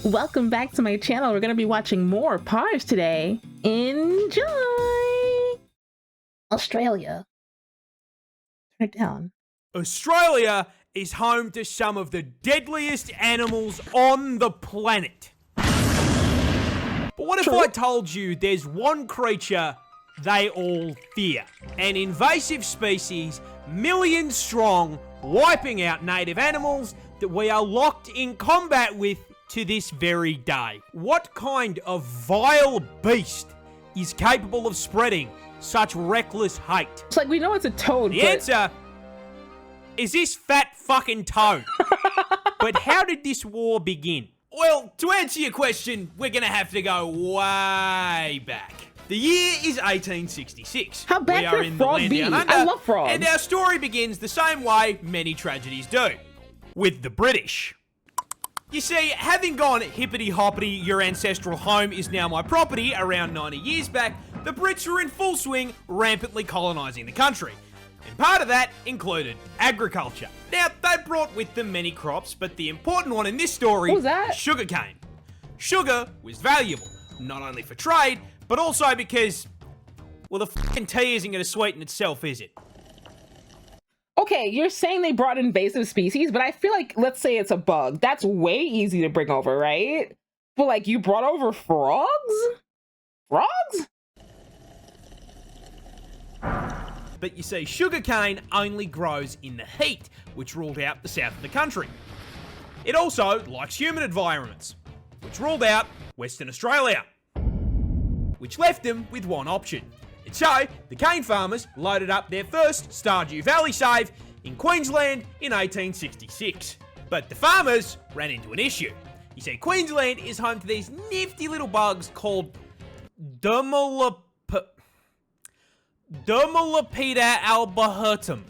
Welcome back to my channel. We're gonna be watching more Parz today. Enjoy! Australia. Turn it down. Australia is home to some of the deadliest animals on the planet. But what if I told you there's one creature they all fear? An invasive species, millions strong, wiping out native animals that we are locked in combat with to this very day. What kind of vile beast is capable of spreading such reckless hate? It's like we know it's a toad, The answer is this fat fucking toad. But how did this war begin? Well, to answer your question, we're gonna have to go way back. The year is 1866. How bad we could are a in the frog land be? down under, I love frogs. and our story begins the same way many tragedies do, with the British. You see, having gone hippity-hoppity, your ancestral home is now my property around 90 years back, the Brits were in full swing, rampantly colonising the country. And part of that included agriculture. Now, they brought with them many crops, but the important one in this story What was that? is sugarcane. Sugar was valuable, not only for trade, but also because, well, the fucking tea isn't going to sweeten itself, is it? Okay, you're saying they brought invasive species, but I feel like, let's say it's a bug. That's way easy to bring over, right? But like, you brought over frogs? Frogs? But you see, sugarcane only grows in the heat, which ruled out the south of the country. It also likes humid environments, which ruled out Western Australia, which left them with one option. And so, the cane farmers loaded up their first Stardew Valley save in Queensland in 1866. But the farmers ran into an issue. You see, Queensland is home to these nifty little bugs called Dermalopida albahertum.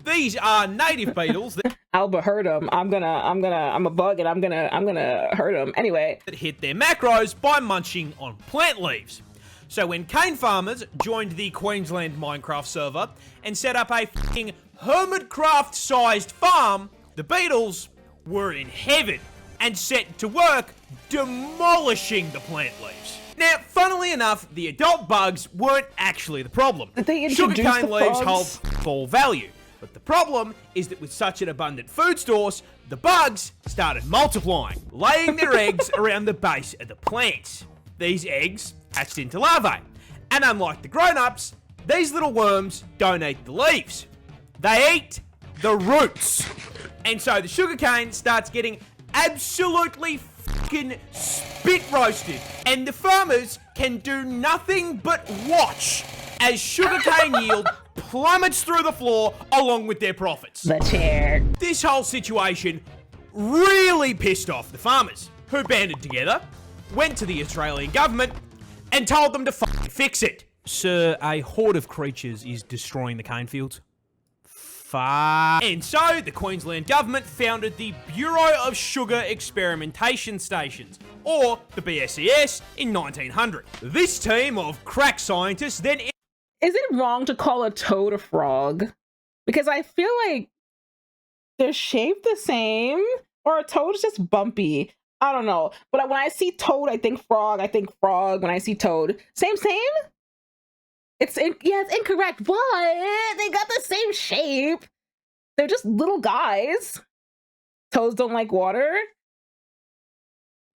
These are native beetles that Albahertum. I'm a bug and I'm gonna hurt him. Anyway. hit their macros by munching on plant leaves. So when cane farmers joined the Queensland Minecraft server and set up a fucking Hermitcraft-sized farm, the beetles were in heaven and set to work demolishing the plant leaves. Now, funnily enough, the adult bugs weren't actually the problem. Did they introduce Sugarcane the leaves frogs? hold full value. But the problem is that with such an abundant food source, the bugs started multiplying, laying their eggs around the base of the plants. These eggs hatched into larvae, and unlike the grown-ups, these little worms don't eat the leaves. They eat the roots. And so the sugarcane starts getting absolutely fucking spit roasted, and the farmers can do nothing but watch as sugarcane yield plummets through the floor along with their profits. The chair. This whole situation really pissed off the farmers, who banded together, went to the Australian government, and told them to fucking fix it. Sir, a horde of creatures is destroying the cane fields. Fuck. And so, the Queensland government founded the Bureau of Sugar Experimentation Stations, or the BSES, in 1900. This team of crack scientists then... Is it wrong to call a toad a frog? Because I feel like they're shaped the same, or a toad's just bumpy. I don't know. But when I see toad, I think frog. I think frog when I see toad. Same? It's incorrect, but they got the same shape. They're just little guys. Toads don't like water.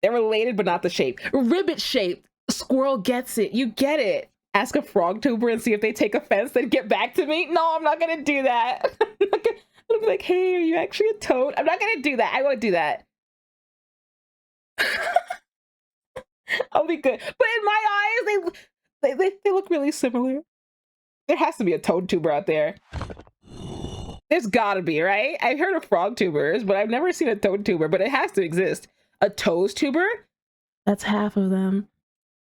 They're related, but not the shape. Ribbit shaped. Squirrel gets it. You get it. Ask a frog tuber and see if they take offense, then get back to me. No, I'm not gonna do that. I'm gonna be like, hey, are you actually a toad? I'm not gonna do that. I won't do that. I'll be good. But in my eyes, they look really similar. There has to be a toad tuber out there. There's gotta be, right? I've heard of frog tubers, but I've never seen a toad tuber, but it has to exist. A toes tuber? That's half of them.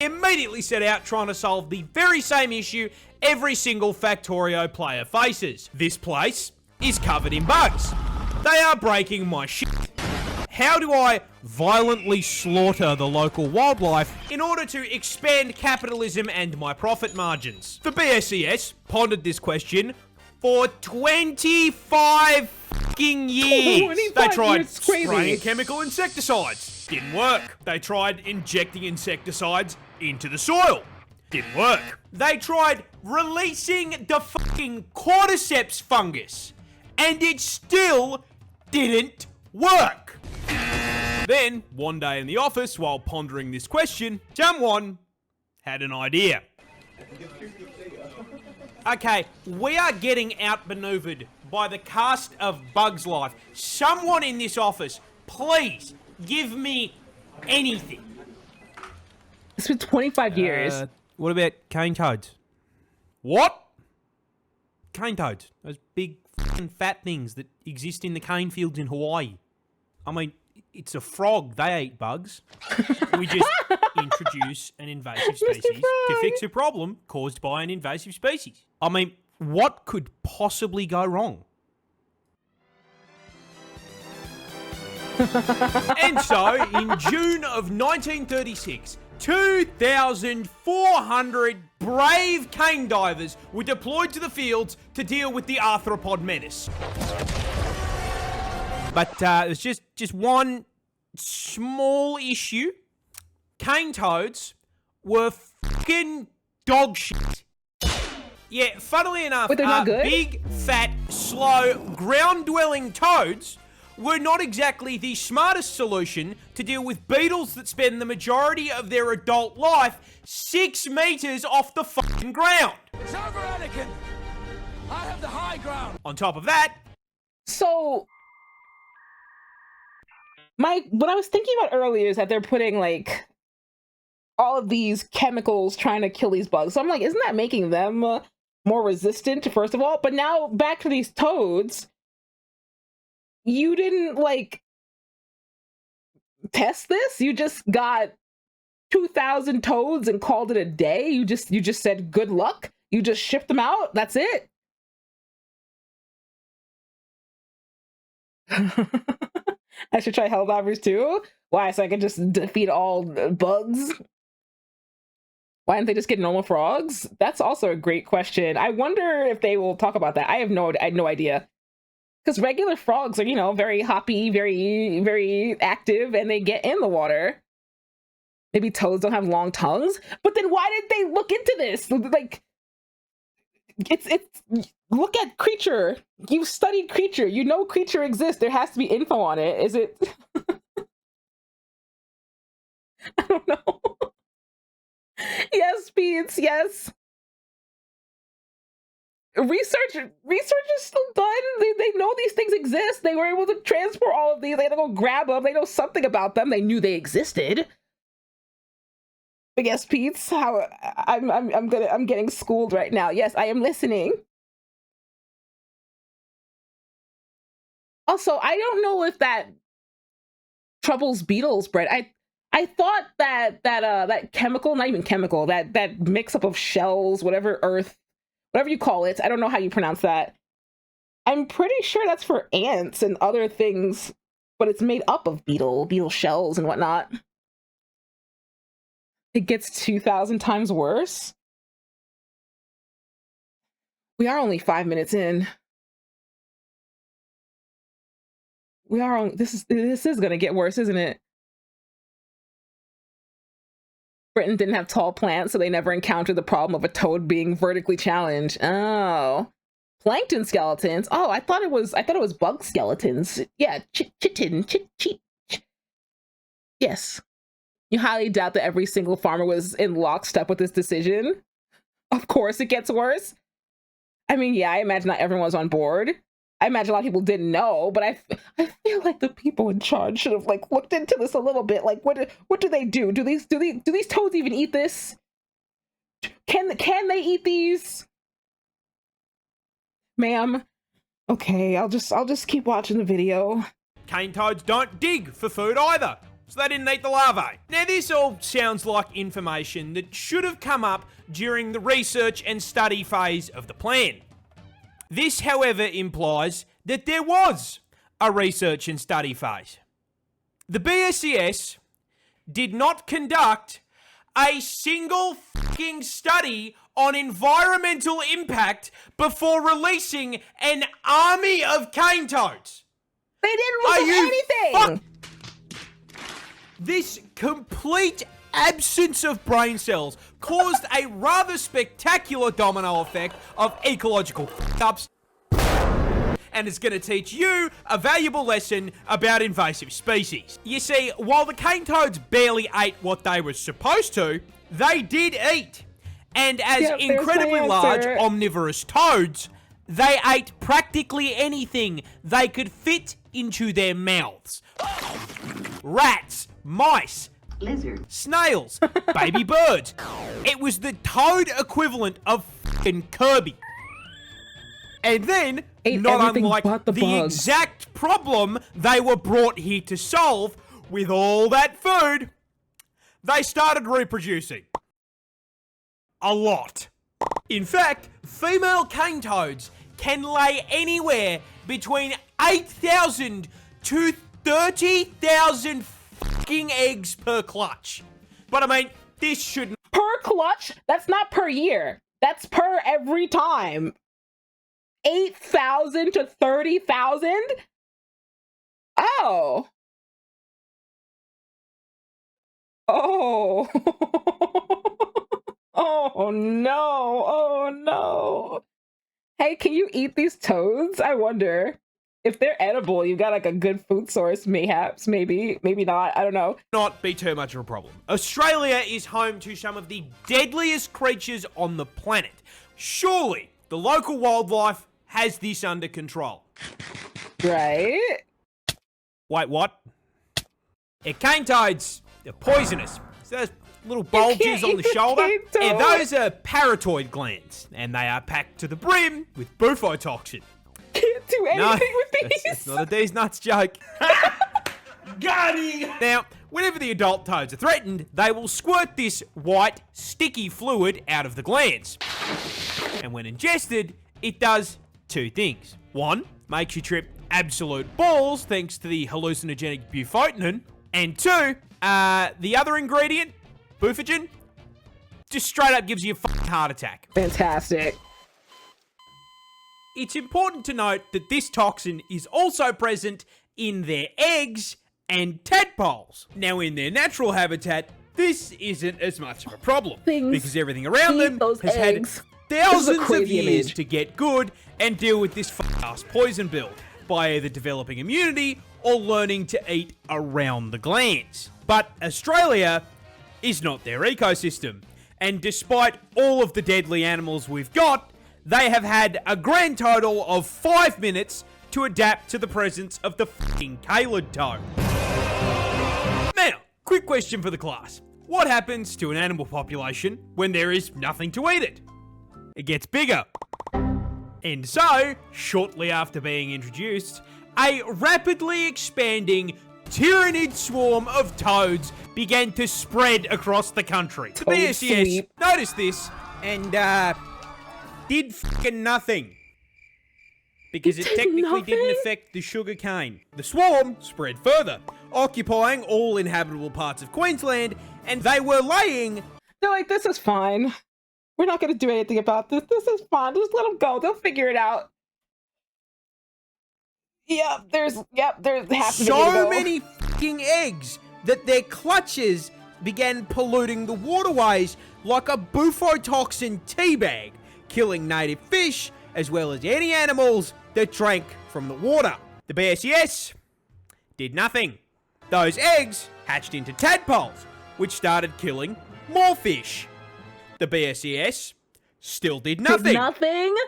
Immediately set out trying to solve the very same issue every single Factorio player faces. This place is covered in bugs. They are breaking my shit. How do I violently slaughter the local wildlife in order to expand capitalism and my profit margins? The BSES pondered this question for 25 fucking years. 25 They tried years, crazy. spraying chemical insecticides, Didn't work. They tried injecting insecticides into the soil. Didn't work. They tried releasing the fucking cordyceps fungus, and it still didn't work. Then, one day in the office, while pondering this question, someone had an idea. Okay, we are getting outmaneuvered by the cast of Bugs Life. Someone in this office, please give me anything. It's been 25 years. What about cane toads? What? Cane toads. Those big fucking fat things that exist in the cane fields in Hawaii. I mean, it's a frog. They eat bugs. We just introduce an invasive species to fix a problem caused by an invasive species. I mean, what could possibly go wrong? And so, in June of 1936, 2,400 brave cane divers were deployed to the fields to deal with the arthropod menace. But there's just one small issue. Cane toads were fucking dog shit. Yeah, funnily enough, But they're not good? big, fat, slow, ground-dwelling toads were not exactly the smartest solution to deal with beetles that spend the majority of their adult life 6 meters off the fucking ground. It's over, Anakin! I have the high ground! On top of that, So, what I was thinking about earlier is that they're putting, like, all of these chemicals trying to kill these bugs. So I'm like, isn't that making them more resistant, first of all? But now, back to these toads, you didn't, like, test this? You just got 2,000 toads and called it a day? You just said good luck? You just shipped them out? That's it? I should try Helldivers too? Why, so I can just defeat all bugs? Why didn't they just get normal frogs? That's also a great question. I wonder if they will talk about that. I have no idea. Because regular frogs are, you know, very hoppy, very, very active, and they get in the water. Maybe toads don't have long tongues? But then why did they look into this? Like, it's look at creature. You've studied creature. You know creature exists. There has to be info on it. Is it? I don't know. Yes, Beats, yes. Research is still done. They know these things exist. They were able to transport all of these. They had to go grab them. They know something about them. They knew they existed. But yes, Pete's how I'm getting schooled right now. Yes, I am listening. Also, I don't know if that troubles beetles, Brett. I thought that chemical, not even chemical, that mix up of shells, whatever you call it, I don't know how you pronounce that. I'm pretty sure that's for ants and other things, but it's made up of beetle shells and whatnot. It gets 2,000 times worse. We are only 5 minutes in. This is gonna get worse, isn't it? Britain didn't have tall plants, so they never encountered the problem of a toad being vertically challenged. Oh, plankton skeletons. Oh, I thought it was bug skeletons. Yeah, chitin. Yes. You highly doubt that every single farmer was in lockstep with this decision. Of course, it gets worse. I mean, yeah, I imagine not everyone was on board. I imagine a lot of people didn't know, but I feel like the people in charge should have like looked into this a little bit. Like, what do they do? Do these toads even eat this? Can they eat these? Ma'am. Okay, I'll just keep watching the video. cane toads don't dig for food either, so they didn't eat the larvae. Now this all sounds like information that should have come up during the research and study phase of the plan. This, however, implies that there was a research and study phase. The BSES did not conduct a single fucking study on environmental impact before releasing an army of cane toads. They didn't look at anything. This complete absence of brain cells caused a rather spectacular domino effect of ecological f***ups, and it's going to teach you a valuable lesson about invasive species. You see, while the cane toads barely ate what they were supposed to, they did eat. And as incredibly large omnivorous toads, they ate practically anything they could fit into their mouths. Rats, mice, lizards, snails, baby birds. It was the toad equivalent of f***ing Kirby. And then, not unlike the exact problem they were brought here to solve, with all that food, they started reproducing. A lot. In fact, female cane toads can lay anywhere between 8,000 to 30,000 fucking eggs per clutch. But I mean, this shouldn't... Per clutch? That's not per year. That's per every time. 8,000 to 30,000? Oh. Oh. Oh no. Oh no. Hey, can you eat these toads? I wonder. If they're edible, you got like a good food source, mayhaps, maybe not, I don't know. Not be too much of a problem. Australia is home to some of the deadliest creatures on the planet. Surely, the local wildlife has this under control. Right? Wait, what? Yeah, cane toads, they're poisonous. So those little bulges on the shoulder, yeah, those are parotid glands, and they are packed to the brim with bufotoxin. Can't do anything with these. It's not a D's nuts joke. Got him! Now, whenever the adult toads are threatened, they will squirt this white, sticky fluid out of the glands. And when ingested, it does two things. One, makes you trip absolute balls thanks to the hallucinogenic bufotenin. And two, the other ingredient, bufogen, just straight up gives you a fucking heart attack. Fantastic. It's important to note that this toxin is also present in their eggs and tadpoles. Now, in their natural habitat, this isn't as much of a problem because everything around them has had thousands of years to get good and deal with this f***ass poison build by either developing immunity or learning to eat around the glands. But Australia is not their ecosystem, and despite all of the deadly animals we've got, they have had a grand total of 5 minutes to adapt to the presence of the fucking Calid toad. Now, quick question for the class. What happens to an animal population when there is nothing to eat it? It gets bigger. And so, shortly after being introduced, a rapidly expanding tyrannid swarm of toads began to spread across the country. The BSES noticed this and, did fucking nothing. Because it technically didn't affect the sugarcane. The swarm spread further, occupying all inhabitable parts of Queensland, and they were laying... They're like, this is fine. We're not going to do anything about this. This is fine. Just let them go. They'll figure it out. There have to be so many fucking eggs that their clutches began polluting the waterways like a bufotoxin teabag, killing native fish as well as any animals that drank from the water. The BSES did nothing. Those eggs hatched into tadpoles, which started killing more fish. The BSES still did nothing.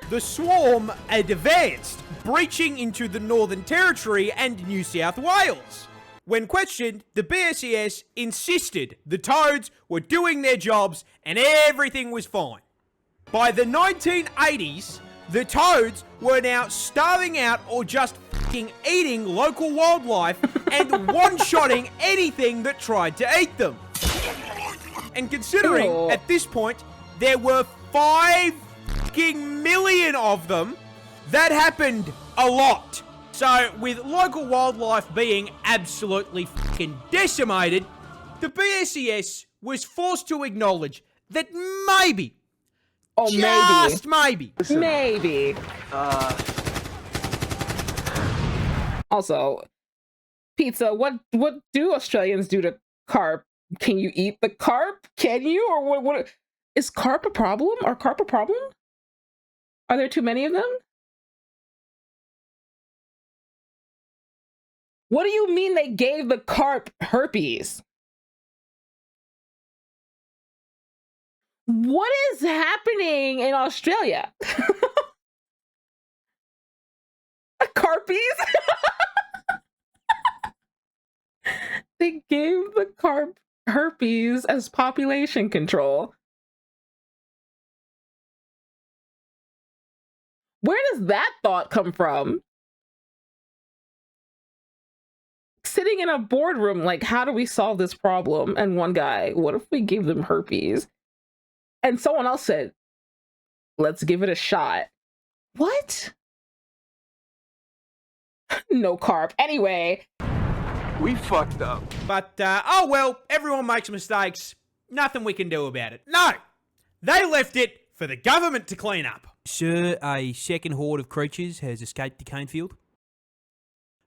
The swarm advanced, breaching into the Northern Territory and New South Wales. When questioned, the BSES insisted the toads were doing their jobs and everything was fine. By the 1980s, the toads were now starving out or just fucking eating local wildlife and one-shotting anything that tried to eat them. And considering, at this point, there were 5 fucking million of them, that happened a lot. So, with local wildlife being absolutely fucking decimated, the BSES was forced to acknowledge that maybe, maybe. Also, pizza, what do Australians do to carp. Can you eat the carp? Can you? Or what is carp a problem? Are carp a problem? Are there too many of them? What do you mean they gave the carp herpes? What is happening in Australia? Carpies? They gave the carp herpes as population control. Where does that thought come from? Sitting in a boardroom, like, how do we solve this problem? And one guy, what if we gave them herpes? And someone else said, let's give it a shot. What? No carp. Anyway. We fucked up. But, oh well, everyone makes mistakes. Nothing we can do about it. No! They left it for the government to clean up. Sir, a second horde of creatures has escaped the cane field.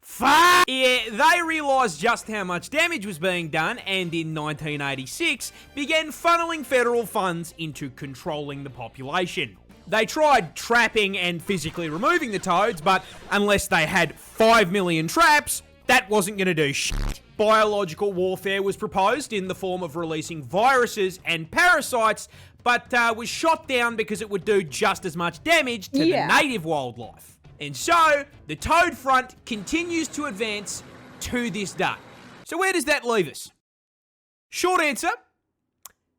Fuck! Yeah, they realised just how much damage was being done and in 1986 began funneling federal funds into controlling the population. They tried trapping and physically removing the toads, but unless they had 5 million traps, that wasn't going to do shit. Biological warfare was proposed in the form of releasing viruses and parasites, but was shot down because it would do just as much damage to the native wildlife. And so, the toad front continues to advance to this day. So where does that leave us? Short answer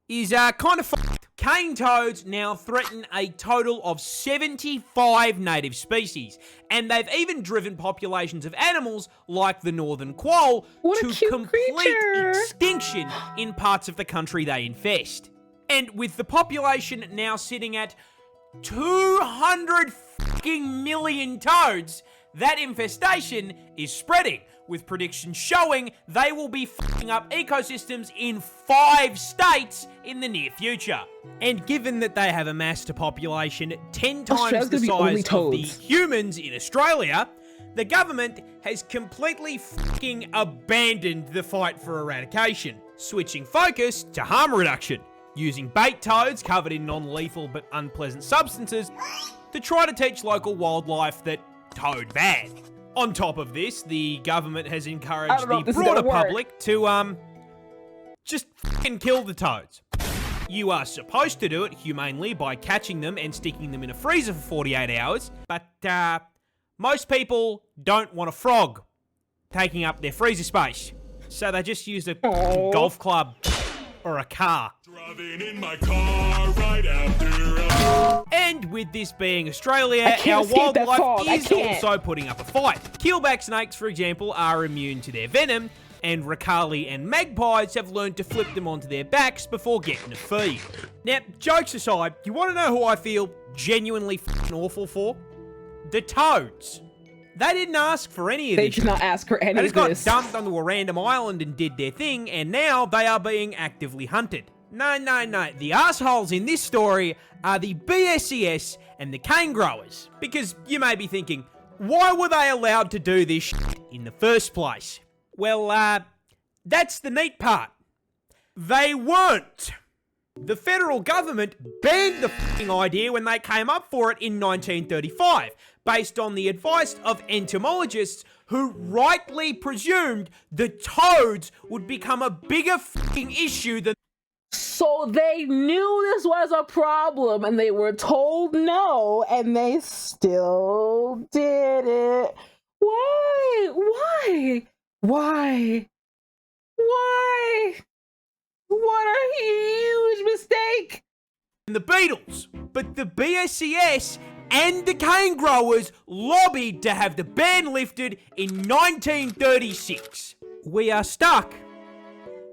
is kind of fucked. Cane toads now threaten a total of 75 native species, and they've even driven populations of animals like the northern quoll to complete extinction in parts of the country they infest. And with the population now sitting at 200 fucking million toads, that infestation is spreading, with predictions showing they will be fucking up ecosystems in 5 states in the near future. And given that they have amassed a population 10 times the size of the humans in Australia, the government has completely fucking abandoned the fight for eradication, switching focus to harm reduction, using bait toads covered in non-lethal but unpleasant substances to try to teach local wildlife that toad bad. On top of this, the government has encouraged the broader public to, just fucking kill the toads. You are supposed to do it humanely by catching them and sticking them in a freezer for 48 hours, but, most people don't want a frog taking up their freezer space, so they just use a golf club or a car. Driving in my car right after And with this being Australia, our wildlife is also putting up a fight. Keelback snakes, for example, are immune to their venom, and ricali and magpies have learned to flip them onto their backs before getting a feed. Now, jokes aside, you want to know who I feel genuinely fucking awful for? The toads. They didn't ask for any of this. They did not ask for any of this. They just got dumped onto a random island and did their thing, and now they are being actively hunted. No. The assholes in this story are the BSES and the cane growers. Because you may be thinking, why were they allowed to do this shit in the first place? Well, that's the neat part. They weren't. The federal government banned the f***ing idea when they came up for it in 1935, based on the advice of entomologists who rightly presumed the toads would become a bigger f***ing issue than... So they knew this was a problem and they were told no, and they still did it. Why? What a huge mistake! The beetles, but the BSES and the cane growers lobbied to have the ban lifted in 1936. We are stuck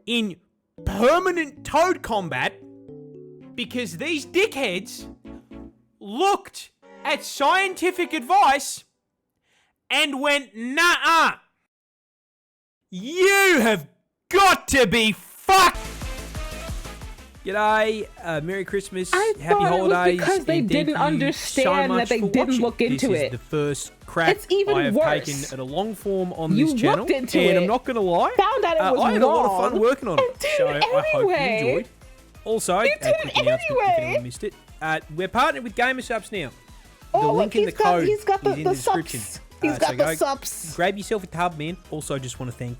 in permanent toad combat because these dickheads looked at scientific advice and went, nah-uh. You have got to be fucked. G'day, Merry Christmas, I Happy thought Holidays. it was because they and didn't thank you understand so that much they for didn't watching. look into this it. Is the first crack It's even I have worse. taken at a long form on You this channel, looked into and it, I'm not gonna lie, found out it was I had a lot of fun wrong, working on and it. did So it I hope you anyway. enjoyed. Also, You a did quick it announcement if anyway. anyone missed it. We're partnered with GamerSubs now. Oh, the look, link in the code he's got is in the description. subs. He's So got the go subs. Grab yourself a tub, man. Also, just want to thank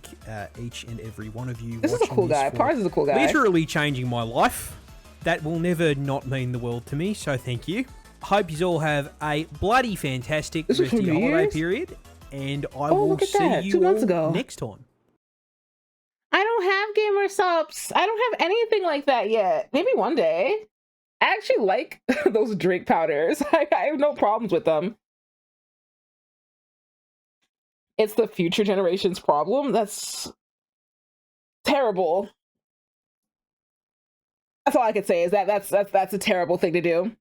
each and every one of you. This is a watching cool guy. for Parz is a cool guy. Literally changing my life. That will never not mean the world to me, so thank you. Hope you all have a bloody fantastic This rest was of from your New holiday Year's? period, and I Oh, will look at see that. you 2 months all ago. next time. I don't have gamer subs. I don't have anything like that yet. Maybe one day. I actually like those drink powders. I have no problems with them. It's the future generation's problem. That's terrible. That's all I could say is that's a terrible thing to do.